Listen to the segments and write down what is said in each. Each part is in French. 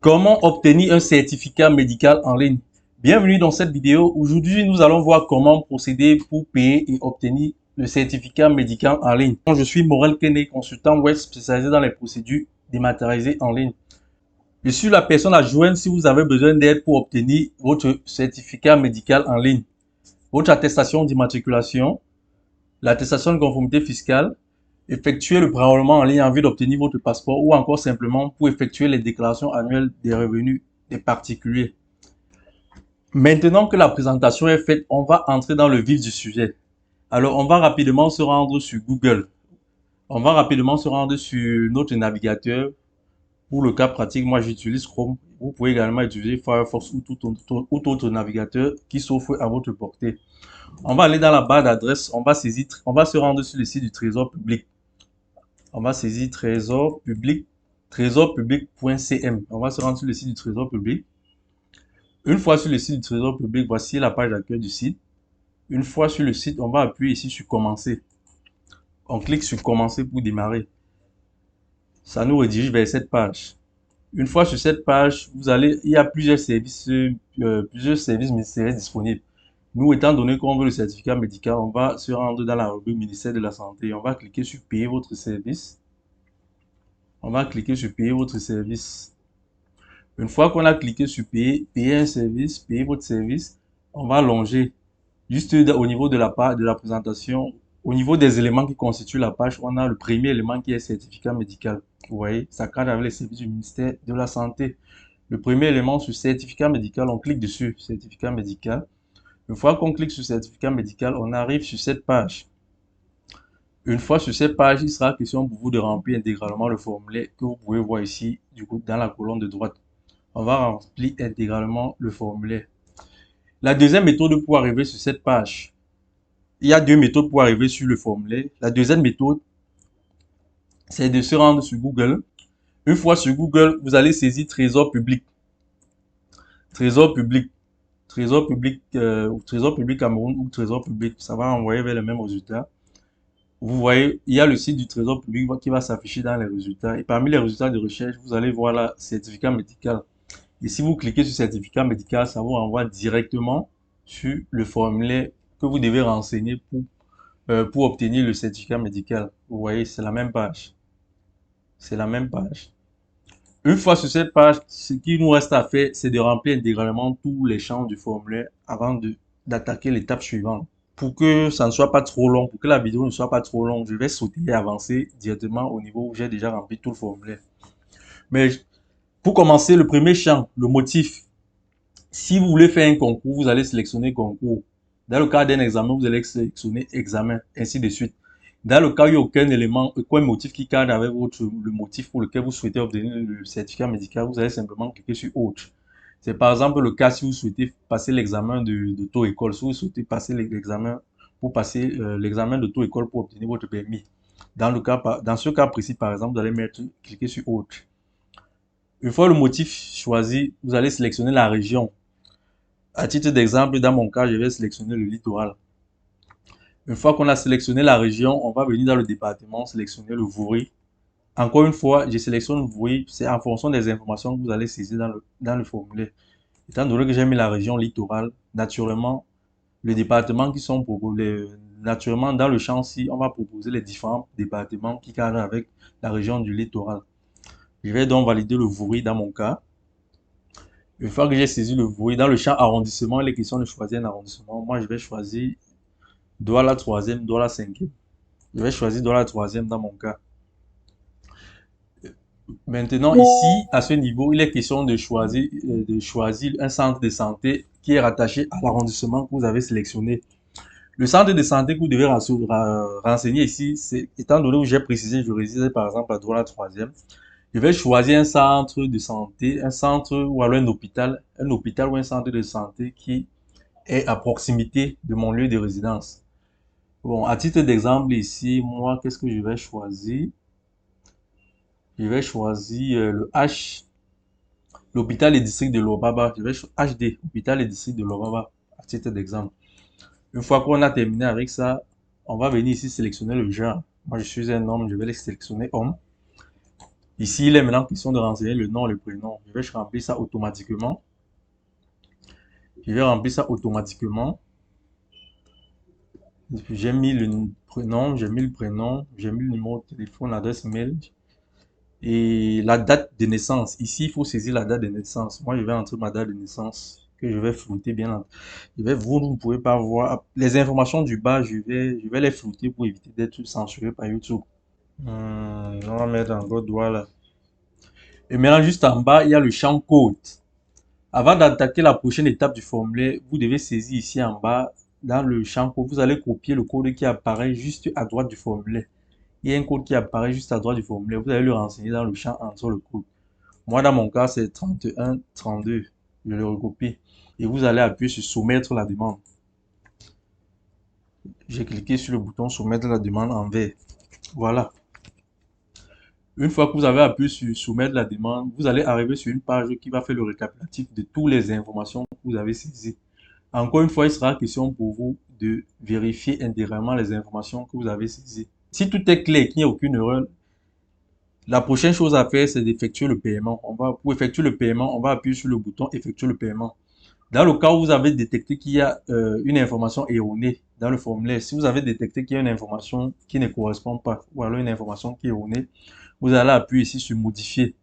Comment obtenir un certificat médical en ligne? Bienvenue dans cette vidéo. Aujourd'hui, nous allons voir comment procéder pour payer et obtenir le certificat médical en ligne. Je suis Morel Kene, consultant web spécialisé dans les procédures dématérialisées en ligne. Je suis la personne à joindre si vous avez besoin d'aide pour obtenir votre certificat médical en ligne, votre attestation d'immatriculation, l'attestation de conformité fiscale, effectuer le prélèvement en ligne en vue d'obtenir votre passeport ou encore simplement pour effectuer les déclarations annuelles des revenus des particuliers. Maintenant que la présentation est faite, on va entrer dans le vif du sujet. Alors, on va rapidement se rendre sur Google. On va rapidement se rendre sur notre navigateur. Pour le cas pratique, moi j'utilise Chrome. Vous pouvez également utiliser Firefox ou tout autre navigateur qui s'offre à votre portée. On va aller dans la barre d'adresse, on va se rendre sur le site du Trésor public. On va saisir Trésor public, trésorpublic.cm. On va se rendre sur le site du Trésor public. Une fois sur le site du Trésor public, voici la page d'accueil du site. Une fois sur le site, on va appuyer ici sur Commencer. On clique sur Commencer pour démarrer. Ça nous redirige vers cette page. Une fois sur cette page, il y a plusieurs services ministériels disponibles. Nous, étant donné qu'on veut le certificat médical, on va se rendre dans la rubrique ministère de la Santé. On va cliquer sur Payer votre service. On va cliquer sur Payer votre service. Une fois qu'on a cliqué sur Payer un service, Payer votre service, on va allonger juste au niveau de la présentation, au niveau des éléments qui constituent la page, on a le premier élément qui est certificat médical. Vous voyez, ça cadre avec les services du ministère de la Santé. Le premier élément sur certificat médical, on clique dessus, certificat médical. Une fois qu'on clique sur certificat médical, on arrive sur cette page. Une fois sur cette page, il sera question pour vous de remplir intégralement le formulaire que vous pouvez voir ici, du coup, dans la colonne de droite. On va remplir intégralement le formulaire. La deuxième méthode pour arriver sur cette page, il y a deux méthodes pour arriver sur le formulaire. La deuxième méthode, c'est de se rendre sur Google. Une fois sur Google, vous allez saisir Trésor public. Trésor public. Trésor public, Trésor public Cameroun ou Trésor public, ça va envoyer vers le même résultat. Vous voyez, il y a le site du Trésor public qui va s'afficher dans les résultats. Et parmi les résultats de recherche, vous allez voir là, certificat médical. Et si vous cliquez sur certificat médical, ça vous renvoie directement sur le formulaire que vous devez renseigner pour obtenir le certificat médical. Vous voyez, c'est la même page. C'est la même page. Une fois sur cette page, ce qui nous reste à faire, c'est de remplir intégralement tous les champs du formulaire avant d'attaquer l'étape suivante. Pour que ça ne soit pas trop long, pour que la vidéo ne soit pas trop longue, je vais sauter et avancer directement au niveau où j'ai déjà rempli tout le formulaire. Mais pour commencer, le premier champ, le motif. Si vous voulez faire un concours, vous allez sélectionner concours. Dans le cas d'un examen, vous allez sélectionner examen, ainsi de suite. Dans le cas où il n'y a aucun élément, aucun motif qui cadre avec le motif pour lequel vous souhaitez obtenir le certificat médical, vous allez simplement cliquer sur autre. C'est par exemple le cas si vous souhaitez passer l'examen d'auto-école, si vous souhaitez passer l'examen pour passer l'examen d'auto-école pour obtenir votre permis. Dans ce cas précis, par exemple, vous allez cliquer sur autre. Une fois le motif choisi, vous allez sélectionner la région. À titre d'exemple, dans mon cas, je vais sélectionner le littoral. Une fois qu'on a sélectionné la région, on va venir dans le département, sélectionner le Vouri. Encore une fois, je sélectionne le Vouri, c'est en fonction des informations que vous allez saisir dans le formulaire. Étant donné que j'ai mis la région littorale, naturellement, les départements qui sont proposés, naturellement, dans le champ-ci, on va proposer les différents départements qui cadrent avec la région du littoral. Je vais donc valider le Vouri dans mon cas. Une fois que j'ai saisi le Vouri, dans le champ arrondissement, il est question de choisir un arrondissement. Moi, je vais choisir Douala 3e, Douala 5e. Je vais choisir Douala 3e dans mon cas. Maintenant, ici, à ce niveau, il est question de choisir un centre de santé qui est rattaché à l'arrondissement que vous avez sélectionné. Le centre de santé que vous devez renseigner ici, c'est, étant donné que j'ai précisé, je réside par exemple à Douala 3e, je vais choisir un centre de santé, un centre ou alors un hôpital ou un centre de santé qui est à proximité de mon lieu de résidence. Bon, à titre d'exemple ici, moi, qu'est-ce que je vais choisir? Je vais choisir le H, l'hôpital et district de Lobaba. Je vais choisir HD, hôpital et district de Lobaba, à titre d'exemple. Une fois qu'on a terminé avec ça, on va venir ici sélectionner le genre. Moi, je suis un homme, je vais les sélectionner homme. Ici, il est maintenant question de renseigner le nom et le prénom. Je vais remplir ça automatiquement. Je vais remplir ça automatiquement. J'ai mis le prénom, j'ai mis le prénom, j'ai mis le numéro de téléphone, l'adresse mail et la date de naissance. Ici, il faut saisir la date de naissance. Moi, je vais entrer ma date de naissance que je vais flouter bien. Vous ne pouvez pas voir les informations du bas. Je vais les flouter pour éviter d'être censuré par YouTube. On va mettre encore doigt là. Et maintenant, juste en bas, il y a le champ code. Avant d'attaquer la prochaine étape du formulaire, vous devez saisir ici en bas, dans le champ code, vous allez copier le code qui apparaît juste à droite du formulaire. Il y a un code qui apparaît juste à droite du formulaire. Vous allez le renseigner dans le champ entre le code. Moi, dans mon cas, c'est 31 32. Je le recopie. Et vous allez appuyer sur soumettre la demande. J'ai cliqué sur le bouton soumettre la demande en vert. Voilà. Une fois que vous avez appuyé sur soumettre la demande, vous allez arriver sur une page qui va faire le récapitulatif de toutes les informations que vous avez saisies. Encore une fois, il sera question pour vous de vérifier intégralement les informations que vous avez saisies. Si tout est clair, qu'il n'y a aucune erreur, la prochaine chose à faire, c'est d'effectuer le paiement. Pour effectuer le paiement, on va appuyer sur le bouton effectuer le paiement. Dans le cas où vous avez détecté qu'il y a une information erronée dans le formulaire, si vous avez détecté qu'il y a une information qui ne correspond pas, ou alors une information qui est erronée, vous allez appuyer ici sur modifier.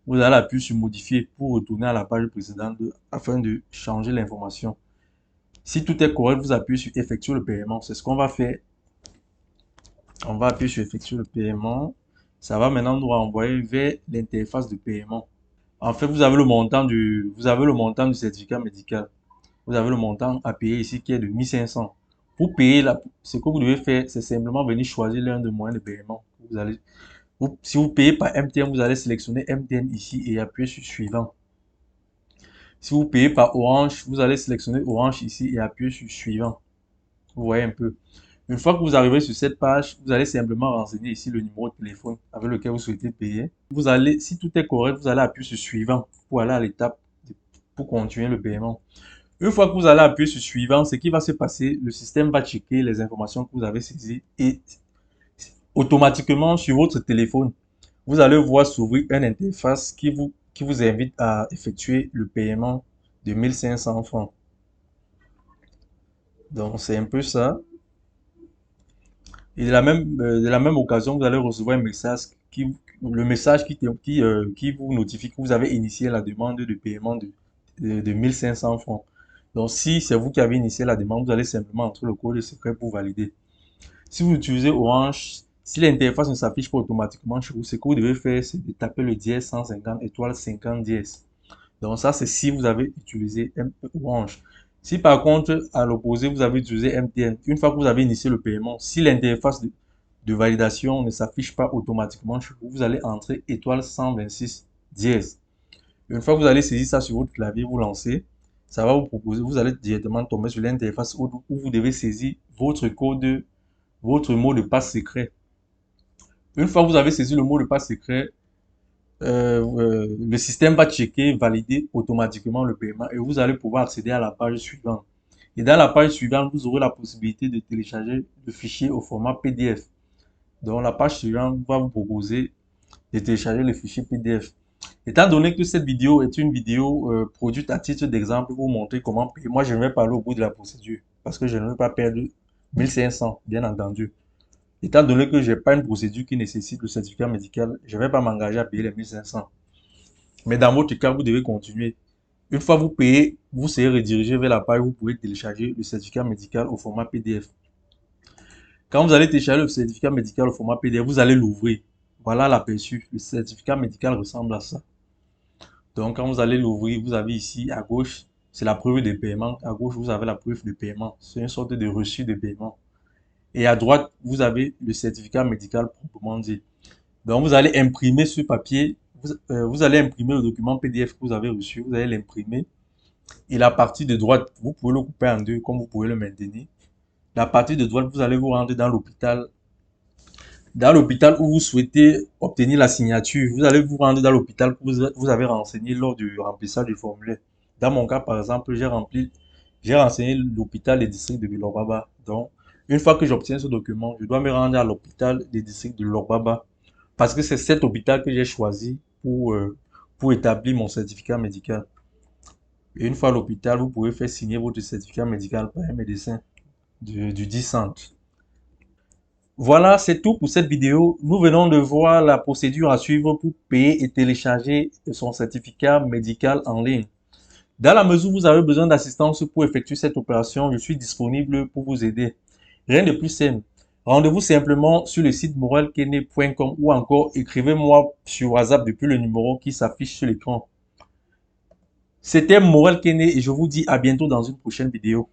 Vous allez appuyer sur modifier pour retourner à la page précédente afin de changer l'information. Si tout est correct, vous appuyez sur effectuer le paiement. C'est ce qu'on va faire. On va appuyer sur effectuer le paiement. Ça va maintenant nous renvoyer vers l'interface de paiement. En fait, vous avez le montant du certificat médical. Vous avez le montant à payer ici qui est de 1500. Pour payer, ce que vous devez faire, c'est simplement venir choisir l'un des moyens de paiement. Si vous payez par MTN, vous allez sélectionner MTN ici et appuyer sur suivant. Si vous payez par Orange, vous allez sélectionner Orange ici et appuyer sur suivant. Vous voyez un peu. Une fois que vous arrivez sur cette page, vous allez simplement renseigner ici le numéro de téléphone avec lequel vous souhaitez payer. Si tout est correct, vous allez appuyer sur suivant pour aller à l'étape pour continuer le paiement. Une fois que vous allez appuyer sur suivant, ce qui va se passer, le système va checker les informations que vous avez saisies et automatiquement sur votre téléphone, vous allez voir s'ouvrir une interface qui vous invite à effectuer le paiement de 1500 francs. Donc c'est un peu ça. Et de la même occasion, vous allez recevoir un message qui vous notifie que vous avez initié la demande de paiement de 1500 francs. Donc, si c'est vous qui avez initié la demande, vous allez simplement entrer le code secret pour valider. Si vous utilisez Orange, si l'interface ne s'affiche pas automatiquement chez vous, ce que vous devez faire, c'est de taper le dièse 150 étoile 50 dièse. Donc, ça, c'est si vous avez utilisé Orange. Si par contre, à l'opposé, vous avez utilisé MTN, une fois que vous avez initié le paiement, si l'interface de validation ne s'affiche pas automatiquement chez vous, vous allez entrer étoile 126 dièse. Une fois que vous allez saisir ça sur votre clavier, vous lancez, ça va vous proposer, vous allez directement tomber sur l'interface où vous devez saisir votre code, votre mot de passe secret. Une fois que vous avez saisi le mot de passe secret, le système va checker, valider automatiquement le paiement et vous allez pouvoir accéder à la page suivante. Et dans la page suivante, vous aurez la possibilité de télécharger le fichier au format PDF. Donc la page suivante va vous proposer de télécharger le fichier PDF. Étant donné que cette vidéo est une vidéo produite à titre d'exemple pour vous montrer comment payer, moi je ne vais pas aller au bout de la procédure parce que je ne veux pas perdre 1500, bien entendu. Étant donné que je n'ai pas une procédure qui nécessite le certificat médical, je ne vais pas m'engager à payer les 1500. Mais dans votre cas, vous devez continuer. Une fois vous payez, vous serez redirigé vers la page où vous pouvez télécharger le certificat médical au format PDF. Quand vous allez télécharger le certificat médical au format PDF, vous allez l'ouvrir. Voilà l'aperçu. Le certificat médical ressemble à ça. Donc, quand vous allez l'ouvrir, vous avez ici à gauche, c'est la preuve de paiement. À gauche, vous avez la preuve de paiement. C'est une sorte de reçu de paiement. Et à droite, vous avez le certificat médical proprement dit. Donc, vous allez imprimer ce papier. Vous allez imprimer le document PDF que vous avez reçu. Vous allez l'imprimer. Et la partie de droite, vous pouvez le couper en deux, comme vous pouvez le maintenir. La partie de droite, vous allez vous rendre dans l'hôpital. Dans l'hôpital où vous souhaitez obtenir la signature, vous allez vous rendre dans l'hôpital que vous avez renseigné lors du remplissage du formulaire. Dans mon cas, par exemple, j'ai renseigné l'hôpital des districts de Bilobaba. Donc, une fois que j'obtiens ce document, je dois me rendre à l'hôpital des districts de Bilobaba parce que c'est cet hôpital que j'ai choisi pour établir mon certificat médical. Et une fois à l'hôpital, vous pouvez faire signer votre certificat médical par un médecin du dit centre. Voilà, c'est tout pour cette vidéo. Nous venons de voir la procédure à suivre pour payer et télécharger son certificat médical en ligne. Dans la mesure où vous avez besoin d'assistance pour effectuer cette opération, je suis disponible pour vous aider. Rien de plus simple. Rendez-vous simplement sur le site morelkene.com ou encore écrivez-moi sur WhatsApp depuis le numéro qui s'affiche sur l'écran. C'était Morel Kene et je vous dis à bientôt dans une prochaine vidéo.